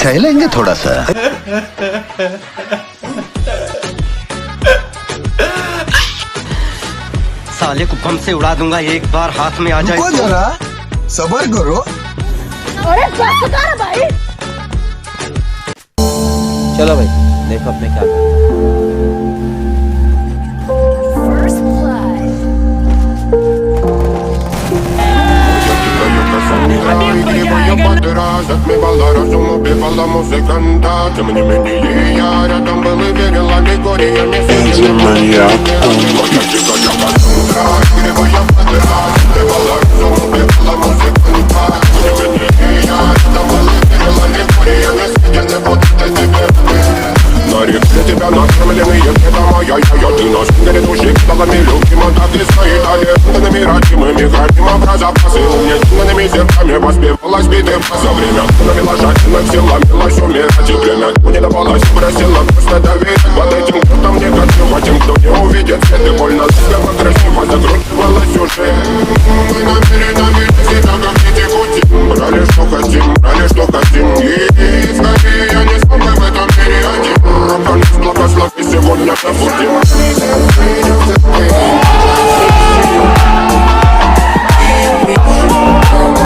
टहलेंगे थोड़ा सा। साले को बम से उड़ा दूंगा एक बार हाथ में आ जाए रुको जरा, सबर करो। अरे बस कर भाई। चलो भाई देखो अपने क्या करते हैं। Отмевала разум, убивала музыканта. Тем не менее я рядом был и верила Григориями. Для тебя накормленные дома, я ты наш перед души кидалами любимым, так и стоит талентами родимыми, градим образопасы. Умненными зерками воспевалась биты за время. Навела жадных сил, ломилась умирать и время не давалась, просила просто доверять. Под этим кто-то мне красиво, тем, кто не увидит свет и больно слева красиво закручивалась уже. Мы намеренно всегда как дети хотим. Брали что хотим, и скорее я не смог бы в этом мире один. Рок-н-ролл благослови сегодня забудем.